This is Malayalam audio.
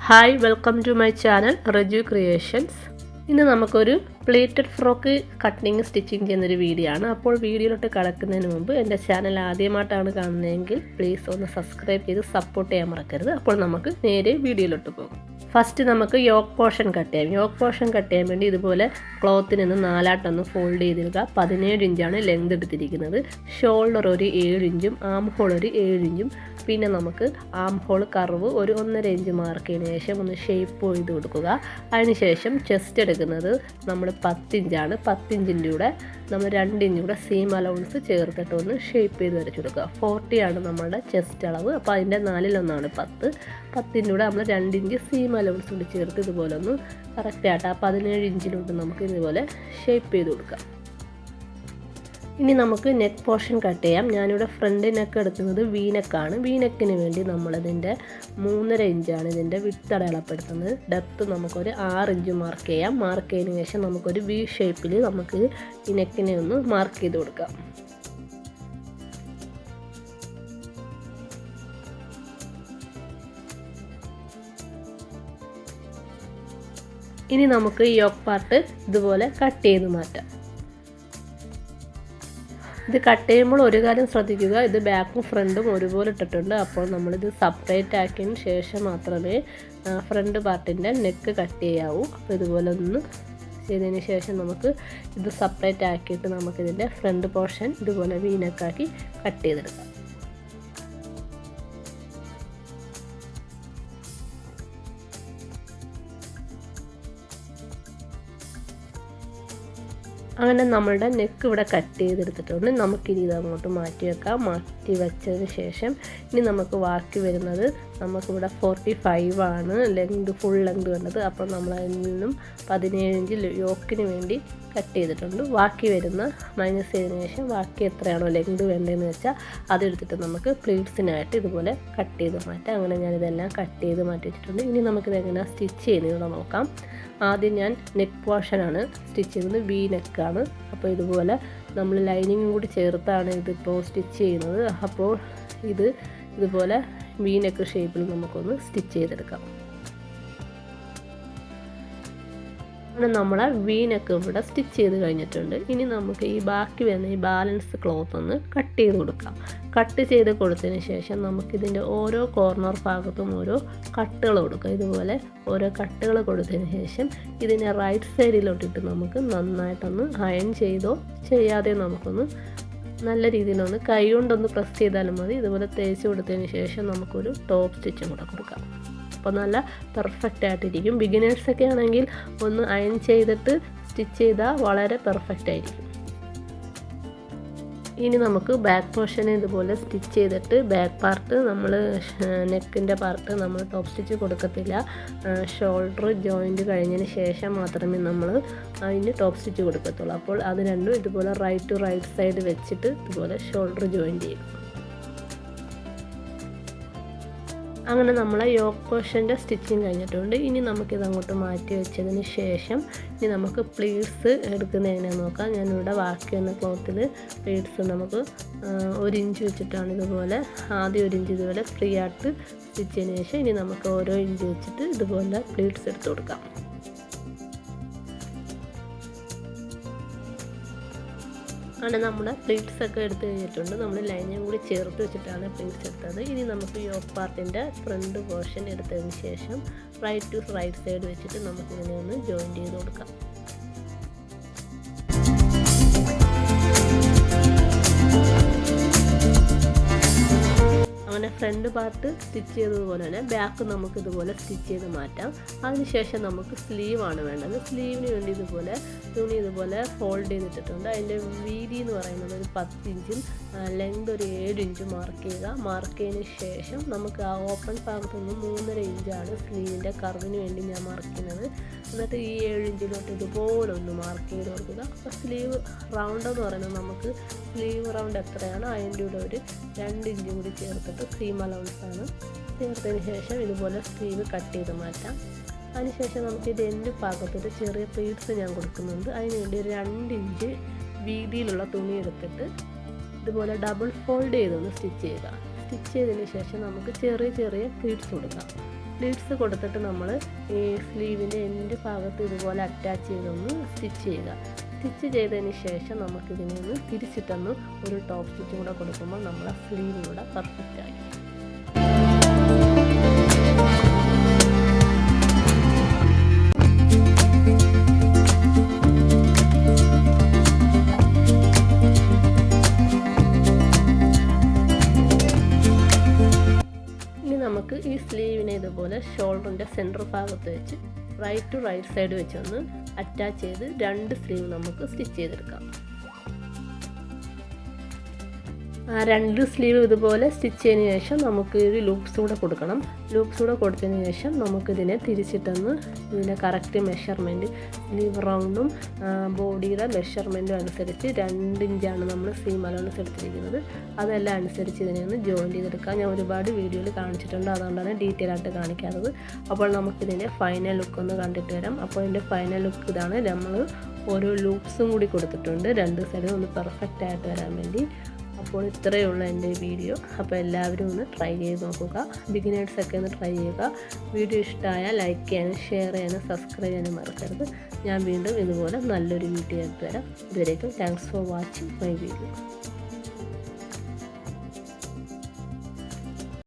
Hi, welcome to my channel Raju creations. ഇന്ന് നമുക്കൊരു പ്ലേറ്റഡ് ഫ്രോക്ക് കട്ടിങ് സ്റ്റിച്ചിങ് ചെയ്യുന്നൊരു വീഡിയോ ആണ്. അപ്പോൾ വീഡിയോയിലോട്ട് കടക്കുന്നതിന് മുമ്പ് എൻ്റെ ചാനൽ ആദ്യമായിട്ടാണ് കാണുന്നതെങ്കിൽ പ്ലീസ് ഒന്ന് സബ്സ്ക്രൈബ് ചെയ്ത് സപ്പോർട്ട് ചെയ്യാൻ മറക്കരുത്. അപ്പോൾ നമുക്ക് നേരെ വീഡിയോയിലോട്ട് പോകും. ഫസ്റ്റ് നമുക്ക് യോക്ക് പോർഷൻ കട്ട് ചെയ്യാം. യോക്ക് പോർഷൻ കട്ട് ചെയ്യാൻ വേണ്ടി ഇതുപോലെ ക്ലോത്തിൽ നിന്ന് നാലായിട്ടൊന്ന് ഫോൾഡ് ചെയ്തെടുക്കുക. 17 ഇഞ്ചാണ് ലെങ്ത് എടുത്തിരിക്കുന്നത്. ഷോൾഡർ ഒരു 7 ഇഞ്ചും ആം ഹോൾ ഒരു 7 ഇഞ്ചും പിന്നെ നമുക്ക് ആം ഹോൾ കർവ് ഒരു 1.5 ഇഞ്ച് മാർക്ക് ചെയ്തതിന് ശേഷം ഒന്ന് ഷേപ്പ് ചെയ്ത് കൊടുക്കുക. അതിനുശേഷം ചെസ്റ്റ് എടുക്കുന്നത് നമ്മൾ 10 ഇഞ്ചാണ്. 10 ഇഞ്ചിൻ്റെ കൂടെ നമ്മൾ 2 ഇഞ്ച് കൂടെ സീം അലൗൺസ് ചേർത്തിട്ട് ഒന്ന് ഷേപ്പ് ചെയ്ത് വരച്ചു കൊടുക്കുക. 40 ആണ് നമ്മളുടെ ചെസ്റ്റ് അളവ്. അപ്പോൾ അതിൻ്റെ 4/1 10. 10ൻ്റെ കൂടെ നമ്മൾ 2 ഇഞ്ച് സീം അലൗൺസ് കൂടി ചേർത്ത് ഇതുപോലെ ഒന്ന് കറക്റ്റായിട്ട് ആ 17 ഇഞ്ചിലോട്ട് നമുക്ക് ഇതുപോലെ ഷേപ്പ് ചെയ്ത് കൊടുക്കാം. ഇനി നമുക്ക് നെക്ക് പോർഷൻ കട്ട് ചെയ്യാം. ഞാനിവിടെ ഫ്രണ്ട് നെക്ക് എടുക്കുന്നത് വീനെക്കാണ്. വീനെക്കിന് വേണ്ടി നമ്മളതിൻ്റെ 3.5 ഇഞ്ചാണ് ഇതിൻ്റെ വിഡ്ത്ത് അടയാളപ്പെടുത്തുന്നത്. ഡെപ്ത്ത് നമുക്കൊരു 6 ഇഞ്ച് മാർക്ക് ചെയ്യാം. മാർക്ക് ചെയ്തതിന് ശേഷം നമുക്കൊരു വി ഷേപ്പിൽ നമുക്ക് ഈ നെക്കിനെ ഒന്ന് മാർക്ക് ചെയ്ത് കൊടുക്കാം. ഇനി നമുക്ക് ഈ യോക്ക് പാർട്ട് ഇതുപോലെ കട്ട് ചെയ്ത് മാറ്റാം. ഇത് കട്ട് ചെയ്യുമ്പോൾ ഒരു കാര്യം ശ്രദ്ധിക്കുക, ഇത് ബാക്കും ഫ്രണ്ടും ഒരുപോലെ ഇട്ടിട്ടുണ്ട്. അപ്പോൾ നമ്മളിത് സെപ്പറേറ്റ് ആക്കിയതിന് ശേഷം മാത്രമേ ഫ്രണ്ട് പാർട്ടിൻ്റെ നെക്ക് കട്ട് ചെയ്യാവൂ. അപ്പോൾ ഇതുപോലെ ഒന്ന് ചെയ്തതിന് ശേഷം നമുക്ക് ഇത് സെപ്പറേറ്റ് ആക്കിയിട്ട് നമുക്കിതിൻ്റെ ഫ്രണ്ട് പോർഷൻ ഇതുപോലെ വീനക്കാക്കി കട്ട് ചെയ്തെടുക്കാം. അങ്ങനെ നമ്മളുടെ നെക്ക് ഇവിടെ കട്ട് ചെയ്തെടുത്തിട്ടുണ്ട്. നമുക്കിനി ഇത് അങ്ങോട്ട് മാറ്റി വെക്കാം. മാറ്റി വെച്ചതിന് ശേഷം ഇനി നമുക്ക് ബാക്കി വരുന്നത് നമുക്കിവിടെ 45 ആണ് ലെങ്ത്, ഫുൾ ലെങ്ത് വേണ്ടത്. അപ്പോൾ നമ്മൾ അതിൽ നിന്നും 17 ഇഞ്ച് യോക്കിന് വേണ്ടി കട്ട് ചെയ്തിട്ടുണ്ട്. ബാക്കി വരുന്ന മൈനസ് ചെയ്തതിന് ശേഷം ബാക്കി എത്രയാണോ ലെങ്ത് വേണ്ടതെന്ന് വെച്ചാൽ അതെടുത്തിട്ട് നമുക്ക് പ്ലീറ്റ്സിനായിട്ട് ഇതുപോലെ കട്ട് ചെയ്ത് മാറ്റാം. അങ്ങനെ ഞാനിതെല്ലാം കട്ട് ചെയ്ത് മാറ്റി വെച്ചിട്ടുണ്ട്. ഇനി നമുക്കിത് എങ്ങനെ സ്റ്റിച്ച് ചെയ്യുന്നതെന്ന് നോക്കാം. ആദ്യം ഞാൻ നെക്ക് പോർഷനാണ് സ്റ്റിച്ച് ചെയ്യുന്നത്. വി നെക്കാണ്. അപ്പോൾ ഇതുപോലെ നമ്മൾ ലൈനിങ്ങും കൂടി ചേർത്താണ് ഇതിപ്പോൾ സ്റ്റിച്ച് ചെയ്യുന്നത്. അപ്പോൾ ഇതുപോലെ വി നെക്ക് ഷേപ്പിൽ നമുക്കൊന്ന് സ്റ്റിച്ച് ചെയ്തെടുക്കാം. അങ്ങനെ നമ്മളെ വി നെക്ക് ഇവിടെ സ്റ്റിച്ച് ചെയ്ത് കഴിഞ്ഞിട്ടുണ്ട്. ഇനി നമുക്ക് ഈ ബാക്കി വരുന്ന ഈ ബാലൻസ് ക്ലോത്ത് ഒന്ന് കട്ട് ചെയ്ത് കൊടുക്കാം. കട്ട് ചെയ്ത് കൊടുത്തതിന് ശേഷം നമുക്കിതിൻ്റെ ഓരോ കോർണർ ഭാഗത്തും ഓരോ കട്ടുകൾ കൊടുക്കാം. ഇതുപോലെ ഓരോ കട്ടുകൾ കൊടുത്തതിന് ശേഷം ഇതിനെ റൈറ്റ് സൈഡിലോട്ടിട്ട് നമുക്ക് നന്നായിട്ടൊന്ന് അയൺ ചെയ്തോ ചെയ്യാതെ നമുക്കൊന്ന് നല്ല രീതിയിലൊന്ന് കൈ കൊണ്ടൊന്ന് പ്രസ് ചെയ്താലും മതി. ഇതുപോലെ തേച്ച് കൊടുത്തതിന് ശേഷം നമുക്കൊരു ടോപ്പ് സ്റ്റിച്ചും കൂടെ കൊടുക്കാം. അപ്പോൾ നല്ല പെർഫെക്റ്റ് ആയിട്ടിരിക്കും. ബിഗിനേഴ്സൊക്കെ ആണെങ്കിൽ ഒന്ന് അയൺ ചെയ്തിട്ട് സ്റ്റിച്ച് ചെയ്താൽ വളരെ പെർഫെക്റ്റ് ആയിരിക്കും. ഇനി നമുക്ക് ബാക്ക് പോർഷൻ ഇതുപോലെ സ്റ്റിച്ച് ചെയ്തിട്ട് ബാക്ക് പാർട്ട് നമ്മൾ നെക്കിൻ്റെ പാർട്ട് നമ്മൾ ടോപ്പ് സ്റ്റിച്ച് കൊടുക്കത്തില്ല. ഷോൾഡർ ജോയിൻറ്റ് കഴിഞ്ഞതിന് ശേഷം മാത്രമേ നമ്മൾ അതിന് ടോപ്പ് സ്റ്റിച്ച് കൊടുക്കത്തുള്ളൂ. അപ്പോൾ അത് രണ്ടും ഇതുപോലെ റൈറ്റ് ടു റൈറ്റ് സൈഡ് വെച്ചിട്ട് ഇതുപോലെ ഷോൾഡർ ജോയിൻറ്റ് ചെയ്യും. അങ്ങനെ നമ്മളെ യോക്ക് പോർഷൻ്റെ സ്റ്റിച്ചിങ് കഴിഞ്ഞിട്ടുണ്ട്. ഇനി നമുക്കിത് അങ്ങോട്ട് മാറ്റി വെച്ചതിന് ശേഷം ഇനി നമുക്ക് പ്ലീറ്റ്സ് എടുക്കുന്നത് എങ്ങനെയാണെന്ന് നോക്കാം. ഞാനിവിടെ ബാക്കി വന്ന ക്ലോത്തിൽ പ്ലീറ്റ്സ് നമുക്ക് 1 ഇഞ്ച് വെച്ചിട്ടാണ് ഇതുപോലെ ആദ്യം 1 ഇഞ്ച് ഇതുപോലെ ഫ്രീ ആയിട്ട് സ്റ്റിച്ച് ചെയ്തതിന് ശേഷം ഇനി നമുക്ക് ഓരോ ഇഞ്ച് വെച്ചിട്ട് ഇതുപോലെ പ്ലീറ്റ്സ് എടുത്ത് കൊടുക്കാം. അങ്ങനെ നമ്മുടെ പ്ലീറ്റ്സൊക്കെ എടുത്ത് കഴിഞ്ഞിട്ടുണ്ട്. നമ്മൾ ലൈനിങ് കൂടി ചേർത്ത് വെച്ചിട്ടാണ് പ്ലീറ്റ്സ് എടുത്തത്. ഇനി നമുക്ക് യോക്ക് പാർട്ടിൻ്റെ ഫ്രണ്ട് പോർഷൻ എടുത്തതിന് ശേഷം റൈറ്റ് ടു റൈറ്റ് സൈഡ് വെച്ചിട്ട് നമുക്കിതിനെ ഒന്ന് ജോയിൻ ചെയ്ത് കൊടുക്കാം. അങ്ങനെ ഫ്രണ്ട് പാർട്ട് സ്റ്റിച്ച് ചെയ്തതുപോലെ തന്നെ ബാക്ക് നമുക്ക് ഇതുപോലെ സ്റ്റിച്ച് ചെയ്ത് മാറ്റാം. അതിനുശേഷം നമുക്ക് സ്ലീവാണ് വേണ്ടത്. സ്ലീവിന് വേണ്ടി ഇതുപോലെ തുണി ഇതുപോലെ ഫോൾഡ് ചെയ്തിട്ടുണ്ട്. അതിൻ്റെ വീതി എന്ന് പറയുന്നത് ഒരു 10 ഇഞ്ചും ലെങ്ത് ഒരു 7 ഇഞ്ചും മാർക്ക് ചെയ്യുക. മാർക്ക് ചെയ്തതിന് ശേഷം നമുക്ക് ആ ഓപ്പൺ ഭാഗത്തു നിന്ന് 3.5 ഇഞ്ചാണ് സ്ലീവിൻ്റെ കർവിന് വേണ്ടി ഞാൻ മാർക്ക് ചെയ്യുന്നത്. എന്നിട്ട് ഈ 7 ഇഞ്ചിലോട്ട് ഇതുപോലെ ഒന്ന് മാർക്ക് ചെയ്ത് കൊടുക്കുക. അപ്പോൾ സ്ലീവ് റൗണ്ട് എന്ന് പറയുന്നത് നമുക്ക് സ്ലീവ് റൗണ്ട് എത്രയാണ് അതിൻ്റെ കൂടെ ഒരു 2 ഇഞ്ചും കൂടി ചേർത്തിട്ട് സീം അലൗൺസാണ് ചേർത്തതിന് ശേഷം ഇതുപോലെ സ്ലീവ് കട്ട് ചെയ്ത് മാറ്റാം. അതിനുശേഷം നമുക്ക് ഇത് എൻഡ് ഭാഗത്തൊരു ചെറിയ പ്ലീറ്റ്സ് ഞാൻ കൊടുക്കുന്നുണ്ട്. അതിനുവേണ്ടി 2 ഇഞ്ച് വീതിയിലുള്ള തുണി എടുത്തിട്ട് ഇതുപോലെ ഡബിൾ ഫോൾഡ് ചെയ്തൊന്ന് സ്റ്റിച്ച് ചെയ്യുക. സ്റ്റിച്ച് ചെയ്തതിന് ശേഷം നമുക്ക് ചെറിയ ചെറിയ പ്ലീറ്റ്സ് കൊടുക്കാം. പ്ലീറ്റ്സ് കൊടുത്തിട്ട് നമ്മൾ ഈ സ്ലീവിൻ്റെ എൻഡ് ഭാഗത്ത് ഇതുപോലെ അറ്റാച്ച് ചെയ്തൊന്ന് സ്റ്റിച്ച് ചെയ്യുക. സ്റ്റിച്ച് ചെയ്തതിന് ശേഷം നമുക്കിതിനെ ഒന്ന് തിരിച്ചിട്ടൊന്ന് ഒരു ടോപ്പ് സ്റ്റിച്ചും കൂടെ കൊടുക്കുമ്പോൾ നമ്മളെ സ്ലീവ് കൂടെ പെർഫെക്റ്റായി. നമുക്ക് ഈ സ്ലീവിനെ ഇതുപോലെ ഷോൾഡറിൻ്റെ സെൻറ്റർ ഭാഗത്ത് വെച്ച് റൈറ്റ് ടു റൈറ്റ് സൈഡ് വെച്ചൊന്ന് അറ്റാച്ച് ചെയ്ത് 2 സ്ലീവ് നമുക്ക് സ്റ്റിച്ച് ചെയ്തെടുക്കാം. ആ 2 സ്ലീവ് ഇതുപോലെ സ്റ്റിച്ച് ചെയ്തതിന് ശേഷം നമുക്ക് ഒരു ലൂപ്സ് കൂടെ കൊടുക്കണം. ലൂപ്സ് കൂടെ കൊടുത്തതിന് ശേഷം നമുക്കിതിനെ തിരിച്ചിട്ടൊന്ന് ഇതിൻ്റെ കറക്റ്റ് മെഷർമെൻറ്റ് സ്ലീവ് റൗണ്ടും ബോഡിയുടെ മെഷർമെൻറ്റും അനുസരിച്ച് 2 ഇഞ്ചാണ് നമ്മൾ സീം അലവൻസ് എടുത്തിരിക്കുന്നത്. അതെല്ലാം അനുസരിച്ച് ഇതിനെ ഒന്ന് ജോയിൻ ചെയ്തെടുക്കാം. ഞാൻ ഒരുപാട് വീഡിയോയിൽ കാണിച്ചിട്ടുണ്ട്, അതുകൊണ്ടാണ് ഡീറ്റെയിൽ ആയിട്ട് കാണിക്കാത്തത്. അപ്പോൾ നമുക്കിതിൻ്റെ ഫൈനൽ ലുക്ക് ഒന്ന് കണ്ടിട്ട് വരാം. അപ്പോൾ ഇതിൻ്റെ ഫൈനൽ ലുക്ക് ഇതാണ്. നമ്മൾ ഓരോ ലൂപ്സും കൂടി കൊടുത്തിട്ടുണ്ട് 2 സൈഡും ഒന്ന് പെർഫെക്റ്റ് ആയിട്ട് വരാൻ വേണ്ടി. അപ്പോൾ ഇത്രയേ ഉള്ളൂ എൻ്റെ വീഡിയോ. അപ്പോൾ എല്ലാവരും ഒന്ന് ട്രൈ ചെയ്ത് നോക്കുക. ബിഗിനേഴ്സൊക്കെ ഒന്ന് ട്രൈ ചെയ്യുക. വീഡിയോ ഇഷ്ടമായാൽ ലൈക്ക് ചെയ്യാനും ഷെയർ ചെയ്യാനും സബ്സ്ക്രൈബ് ചെയ്യാനും മറക്കരുത്. ഞാൻ വീണ്ടും ഇതുപോലെ നല്ലൊരു വീഡിയോ എടുത്ത് തരാം. ഇതുവരേക്കും thanks for watching my video.